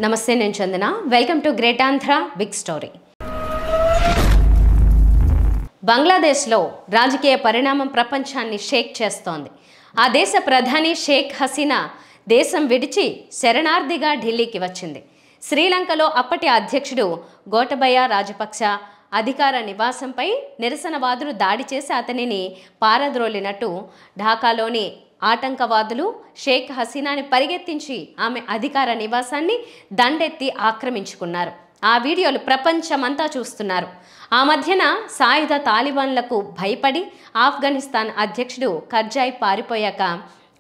నమస్తే నేను Chandana welcome to great Andhra big story. బంగ్లాదేశ్లో రాజకీయ పరిణామం ప్రపంచాన్ని షేక్ చేస్తోంది. ఆ దేశ ప్రధాని షేక్ హసీనా దేశం విడిచి శరణార్థిగా ఢిల్లీకి వచ్చింది. శ్రీలంకలో అప్పటి అధ్యక్షుడు గోటబయ రాజపక్స అధికార నివాసంపై నిరసనవాదులు దాడి చేసి అతనిని పారద్రోలినట్టు ఢాకాలోని ఆటంకవాదులు షేక్ హసీనాని పరిగెత్తించి ఆమె అధికార నివాసాన్ని దండెత్తి ఆక్రమించుకున్నారు. ఆ వీడియోలు ప్రపంచమంతా చూస్తున్నారు. ఆ మధ్యన సాయుధ తాలిబాన్లకు భయపడి ఆఫ్ఘనిస్తాన్ అధ్యక్షుడు కర్జాయ్ పారిపోయాక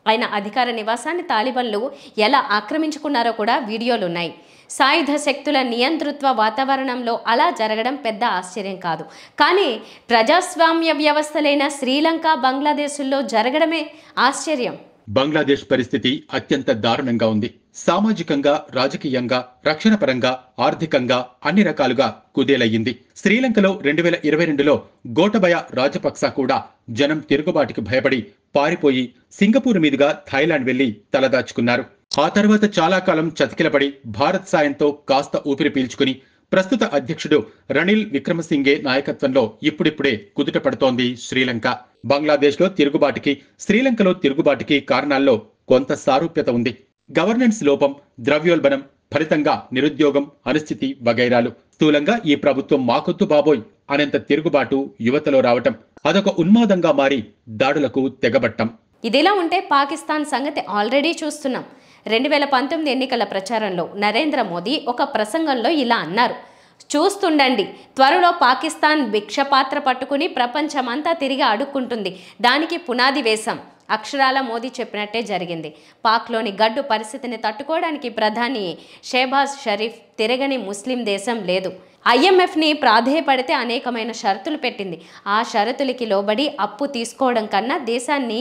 ఆయన అధికార నివాసాన్ని తాలిబాన్లు ఎలా ఆక్రమించుకున్నారో కూడా వీడియోలున్నాయి. సాయుధ శక్తుల నియంతృత్వ వాతావరణంలో అలా జరగడం పెద్ద ఆశ్చర్యం కాదు. కానీ ప్రజాస్వామ్య వ్యవస్థలైన శ్రీలంక, బంగ్లాదేశ్లో జరగడమే ఆశ్చర్యం. బంగ్లాదేశ్ పరిస్థితి అత్యంత దారుణంగా ఉంది. సామాజికంగా, రాజకీయంగా, రక్షణ పరంగా, ఆర్థికంగా అన్ని రకాలుగా కుదేలయ్యింది. శ్రీలంకలో 2022లో గోటబయ రాజపక్స కూడా జనం తిరుగుబాటుకి భయపడి పారిపోయి సింగపూర్ మీదుగా థాయిలాండ్ వెళ్లి తలదాచుకున్నారు. ఆ తర్వాత చాలా కాలం చతికిలపడి భారత్ సాయంతో కాస్త ఊపిరి పీల్చుకుని ప్రస్తుత అధ్యక్షుడు రనిల్ విక్రమసింఘే నాయకత్వంలో ఇప్పుడిప్పుడే కుదుట పడుతోంది శ్రీలంక. బంగ్లాదేశ్లో తిరుగుబాటుకి, శ్రీలంకలో తిరుగుబాటుకి కారణాల్లో కొంత సారూప్యత ఉంది. గవర్నెన్స్ లోపం, ద్రవ్యోల్బణం, ఫలితంగా నిరుద్యోగం, అనిశ్చితి వగైరాలు. స్థూలంగా ఈ ప్రభుత్వం మాకొద్దు బాబోయ్ అనేంత తిరుగుబాటు యువతలో రావటం అదొక ఉన్మాదంగా మారి దాడులకు తెగబట్టం. ఇదిలా ఉంటే పాకిస్తాన్ సంగతి ఆల్రెడీ చూస్తున్నాం. 2019 ఎన్నికల ప్రచారంలో నరేంద్ర మోదీ ఒక ప్రసంగంలో ఇలా అన్నారు: చూస్తుండండి, త్వరలో పాకిస్తాన్ భిక్షపాత్ర పట్టుకుని ప్రపంచమంతా తిరిగి అడుక్కుంటుంది. దానికి పునాది వేశాం. అక్షరాల మోదీ చెప్పినట్టే జరిగింది. పాక్లోని గడ్డు పరిస్థితిని తట్టుకోవడానికి ప్రధాని షెహబాజ్ షరీఫ్ తిరగని ముస్లిం దేశం లేదు. IMFని ప్రాధేయపడితే అనేకమైన షరతులు పెట్టింది. ఆ షరతులకి లోబడి అప్పు తీసుకోవడం కన్నా దేశాన్ని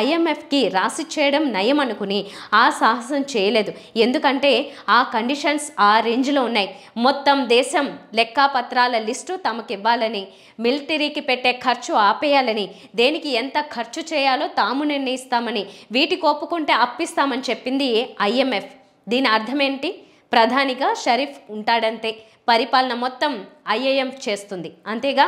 IMFకి రాసిచ్చేయడం నయం అనుకుని ఆ సాహసం చేయలేదు. ఎందుకంటే ఆ కండిషన్స్ ఆ రేంజ్లో ఉన్నాయి. మొత్తం దేశం లెక్కాపత్రాల లిస్టు తమకివ్వాలని, మిలిటరీకి పెట్టే ఖర్చు ఆపేయాలని, దేనికి ఎంత ఖర్చు చేయాలో తాము నిర్ణయిస్తామని, వీటికి ఒప్పుకుంటే అప్పిస్తామని చెప్పింది IMF. దీని అర్థమేంటి? ప్రధానిగా షరీఫ్ ఉంటాడంతే, పరిపాలన మొత్తం IMF చేస్తుంది, అంతేగా.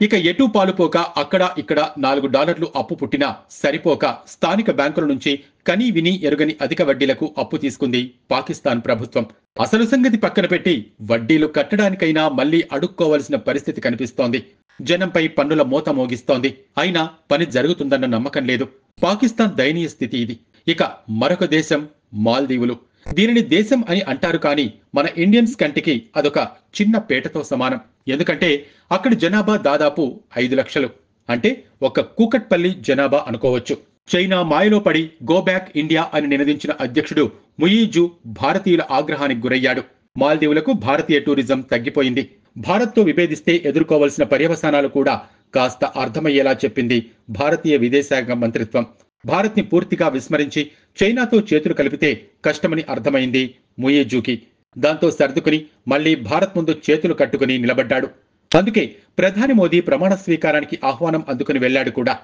ఇక ఎటు పాలుపోక అక్కడ ఇక్కడ $4 అప్పు పుట్టినా సరిపోక స్థానిక బ్యాంకుల నుంచి కనీ విని ఎరుగని అధిక వడ్డీలకు అప్పు తీసుకుంది పాకిస్తాన్ ప్రభుత్వం. అసలు సంగతి పక్కన పెట్టి వడ్డీలు కట్టడానికైనా మళ్లీ అడుక్కోవలసిన పరిస్థితి కనిపిస్తోంది. జనంపై పన్నుల మోత మోగిస్తోంది. అయినా పని జరుగుతుందన్న నమ్మకం లేదు. పాకిస్తాన్ దయనీయ స్థితి ఇది. ఇక మరొక దేశం మాల్దీవులు. దీనిని దేశం అని అంటారు కానీ మన ఇండియన్స్ కంటికి అదొక చిన్న పేటతో సమానం. ఎందుకంటే అక్కడి జనాభా దాదాపు 5 లక్షలు. అంటే ఒక కూకట్పల్లి జనాభా అనుకోవచ్చు. చైనా మాయలో పడి గో బ్యాక్ ఇండియా అని నినదించిన అధ్యక్షుడు ముయీజు భారతీయుల ఆగ్రహానికి గురయ్యాడు. మాల్దీవులకు భారతీయ టూరిజం తగ్గిపోయింది. భారత్తో విభేదిస్తే ఎదుర్కోవలసిన పర్యవసానాలు కూడా కాస్త అర్థమయ్యేలా చెప్పింది భారతీయ విదేశాంగ మంత్రిత్వం. భారత్ని పూర్తిగా విస్మరించి చైనాతో చేతులు కలిపితే కష్టమని అర్థమైంది ముయీజుకి. దాంతో సర్దుకుని మళ్లీ భారత్ ముందు చేతులు కట్టుకుని నిలబడ్డాడు. అందుకే ప్రధాని మోదీ ప్రమాణ స్వీకారానికి ఆహ్వానం అందుకుని వెళ్లాడు కూడా.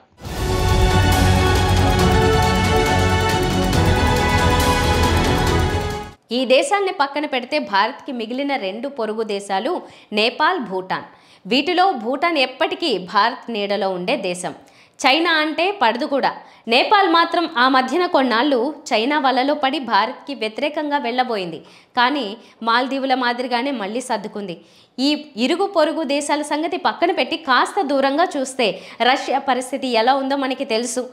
ఈ దేశాల్ని పక్కన పెడితే భారత్కి మిగిలిన 2 పొరుగు దేశాలు నేపాల్, భూటాన్. వీటిలో భూటాన్ ఎప్పటికీ భారత్ నీడలో ఉండే దేశం. చైనా అంటే పడదు కూడా. నేపాల్ మాత్రం ఆ మధ్యన కొన్నాళ్ళు చైనా వలలో పడి భారత్కి వ్యతిరేకంగా వెళ్ళబోయింది. కానీ మాల్దీవుల మాదిరిగానే మళ్ళీ సర్దుకుంది. ఈ ఇరుగు పొరుగు దేశాల సంగతి పక్కన పెట్టి కాస్త దూరంగా చూస్తే రష్యా పరిస్థితి ఎలా ఉందో మనకి తెలుసు.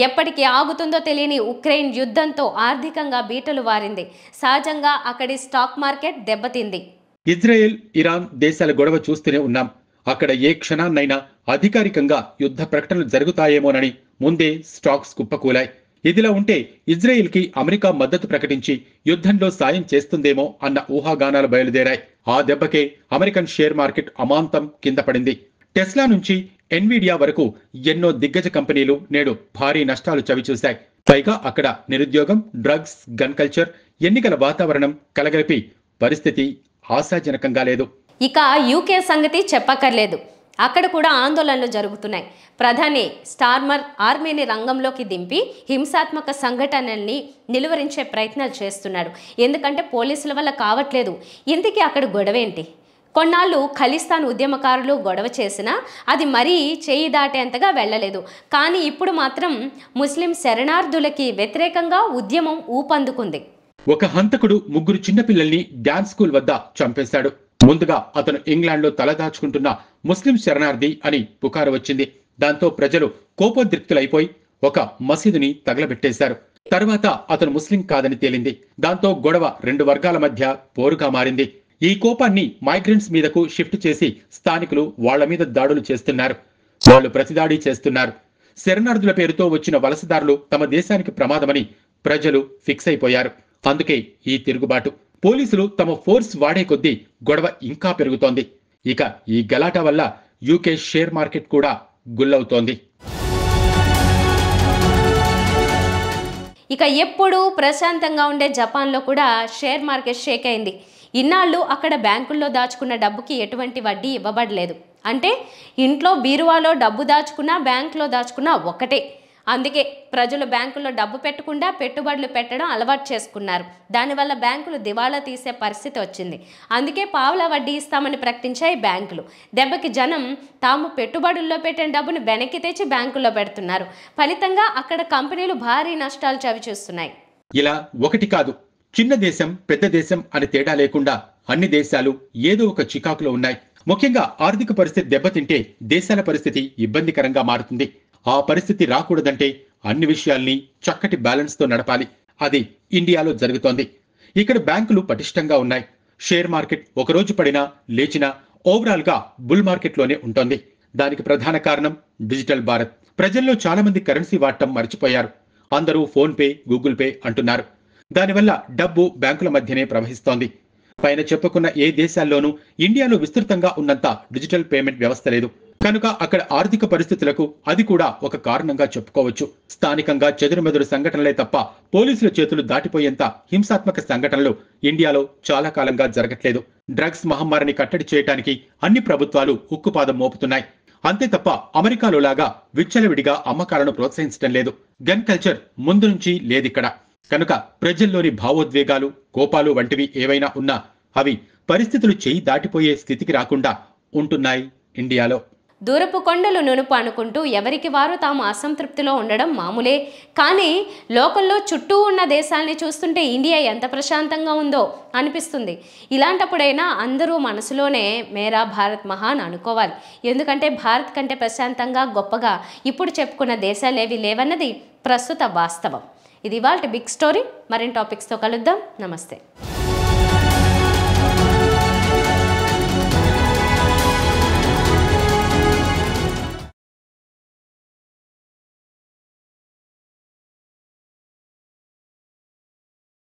ఎప్పటికీ ఆగుతుందో తెలియని ఉక్రెయిన్ యుద్ధంతో ఆర్థికంగా బీటలు వారింది. సహజంగా అక్కడి స్టాక్ మార్కెట్ దెబ్బతింది. ఇజ్రాయెల్, ఇరాన్ దేశాల గొడవ చూస్తూనే ఉన్నాం. అక్కడ ఏ క్షణాన్నైనా అధికారికంగా యుద్ధ ప్రకటనలు జరుగుతాయేమోనని ముందే స్టాక్స్ కుప్పకూలాయి. ఇదిలా ఉంటే ఇజ్రాయెల్కి అమెరికా మద్దతు ప్రకటించి యుద్ధంలో సాయం చేస్తుందేమో అన్న ఊహాగానాలు బయలుదేరాయి. ఆ దెబ్బకే అమెరికన్ షేర్ మార్కెట్ అమాంతం కింద పడింది. టెస్లా నుంచి ఎన్విడియా వరకు ఎన్నో దిగ్గజ కంపెనీలు నేడు భారీ నష్టాలు చవిచూశాయి. పైగా అక్కడ నిరుద్యోగం, డ్రగ్స్, గన్ కల్చర్, ఎన్నికల వాతావరణం కలగలిపి పరిస్థితి ఆశాజనకంగా లేదు. ఇక UK సంగతి చెప్పక్కర్లేదు. అక్కడ కూడా ఆందోళనలు జరుగుతున్నాయి. ప్రధాని స్టార్మర్ ఆర్మీని రంగంలోకి దింపి హింసాత్మక సంఘటనల్ని నిలువరించే ప్రయత్నాలు చేస్తున్నాడు. ఎందుకంటే పోలీసుల వల్ల కావట్లేదు. ఇంతకీ అక్కడ గొడవేంటి? కొన్నాళ్ళు ఖలిస్తాన్ ఉద్యమకారులు గొడవ చేసినా అది మరీ చేయి దాటేంతగా వెళ్ళలేదు. కానీ ఇప్పుడు మాత్రం ముస్లిం శరణార్థులకి వ్యతిరేకంగా ఉద్యమం ఊపందుకుంది. ఒక హంతకుడు 3 చిన్నపిల్లల్ని డాన్స్ స్కూల్ వద్ద చంపేశాడు. ముందుగా అతను ఇంగ్లాండ్లో తలదాచుకుంటున్న ముస్లిం శరణార్థి అని పుకారు వచ్చింది. దాంతో ప్రజలు కోపోద్రిక్తులైపోయి ఒక మసీదుని తగలబెట్టేశారు. తర్వాత అతను ముస్లిం కాదని తేలింది. దాంతో గొడవ 2 వర్గాల మధ్య పోరుగా మారింది. ఈ కోపాన్ని మైగ్రెంట్స్ మీదకు షిఫ్ట్ చేసి స్థానికులు వాళ్ల మీద దాడులు చేస్తున్నారు. వాళ్ళు ప్రతిదాడి చేస్తున్నారు. శరణార్థుల పేరుతో వచ్చిన వలసదారులు తమ దేశానికి ప్రమాదమని ప్రజలు ఫిక్స్ అయిపోయారు. అందుకే ఈ తిరుగుబాటు. పోలీసులు తమ ఫోర్స్ వాడే కొద్దీ గొడవ ఇంకా పెరుగుతోంది. ఇక ఈ గలాటా వల్ల యూకే షేర్ మార్కెట్ కూడా గుల్లవుతోంది. ఇక ఎప్పుడూ ప్రశాంతంగా ఉండే జపాన్లో కూడా షేర్ మార్కెట్ షేక్ అయింది. ఇన్నాళ్ళు అక్కడ బ్యాంకుల్లో దాచుకున్న డబ్బుకి ఎటువంటి వడ్డీ ఇవ్వబడలేదు. అంటే ఇంట్లో బీరువాలో డబ్బు దాచుకున్నా బ్యాంకులో దాచుకున్నా ఒకటే. అందుకే ప్రజలు బ్యాంకుల్లో డబ్బు పెట్టకుండా పెట్టుబడులు పెట్టడం అలవాటు చేసుకున్నారు. దానివల్ల బ్యాంకులు దివాళా తీసే పరిస్థితి వచ్చింది. అందుకే పావుల వడ్డీ ఇస్తామని ప్రకటించాయి బ్యాంకులు. దెబ్బకి జనం తాము పెట్టుబడుల్లో పెట్టిన డబ్బును వెనక్కి తెచ్చి బ్యాంకుల్లో పెడుతున్నారు. ఫలితంగా అక్కడ కంపెనీలు భారీ నష్టాలు చవిచూస్తున్నాయి. ఇలా ఒకటి కాదు, చిన్న దేశం పెద్ద దేశం అని తేడా లేకుండా అన్ని దేశాలు ఏదో ఒక చికాకులో ఉన్నాయి. ముఖ్యంగా ఆర్థిక పరిస్థితి దెబ్బతింటే దేశాల పరిస్థితి ఇబ్బందికరంగా మారుతుంది. ఆ పరిస్థితి రాకూడదంటే అన్ని విషయాల్ని చక్కటి బ్యాలెన్స్ తో నడపాలి. అది ఇండియాలో జరుగుతోంది. ఇక్కడ బ్యాంకులు పటిష్టంగా ఉన్నాయి. షేర్ మార్కెట్ ఒకరోజు పడినా లేచినా ఓవరాల్ గా బుల్ మార్కెట్ లోనే ఉంటుంది. దానికి ప్రధాన కారణం డిజిటల్ భారత్. ప్రజల్లో చాలా మంది కరెన్సీ వాడటం మర్చిపోయారు. అందరూ ఫోన్ పే, గూగుల్ పే అంటున్నారు. దానివల్ల డబ్బు బ్యాంకుల మధ్యనే ప్రవహిస్తోంది. పైన చెప్పుకున్న ఏ దేశాల్లోనూ ఇండియాలో విస్తృతంగా ఉన్నంత డిజిటల్ పేమెంట్ వ్యవస్థ లేదు. కనుక అక్కడ ఆర్థిక పరిస్థితులకు అది కూడా ఒక కారణంగా చెప్పుకోవచ్చు. స్థానికంగా చెదురుమెదురు సంఘటనలే తప్ప పోలీసుల చేతులు దాటిపోయేంత హింసాత్మక సంఘటనలు ఇండియాలో చాలా కాలంగా జరగట్లేదు. డ్రగ్స్ మహమ్మారిని కట్టడి చేయడానికి అన్ని ప్రభుత్వాలు ఉక్కుపాదం మోపుతున్నాయి. అంతే తప్ప అమెరికాలో లాగా విచ్చలవిడిగా అమ్మకాలను ప్రోత్సహించడం లేదు. గన్ కల్చర్ ముందు నుంచి లేదిక్కడ. కనుక ప్రజల్లోని భావోద్వేగాలు, కోపాలు వంటివి ఏవైనా ఉన్నా అవి పరిస్థితులు చేయి దాటిపోయే స్థితికి రాకుండా ఉంటున్నాయి ఇండియాలో. దూరపు కొండలు నునుపు అనుకుంటూ ఎవరికి వారు తాము అసంతృప్తిలో ఉండడం మామూలే. కానీ లోకల్లో చుట్టూ ఉన్న దేశాలని చూస్తుంటే ఇండియా ఎంత ప్రశాంతంగా ఉందో అనిపిస్తుంది. ఇలాంటప్పుడైనా అందరూ మనసులోనే మేరా భారత్ మహాన్ అనుకోవాలి. ఎందుకంటే భారత్ కంటే ప్రశాంతంగా గొప్పగా ఇప్పుడు చెప్పుకున్న దేశాలేవి లేవన్నది ప్రస్తుత వాస్తవం. ఇది ఇవాల్టి బిగ్ స్టోరీ. మరిన్ని టాపిక్స్తో కలుద్దాం. నమస్తే.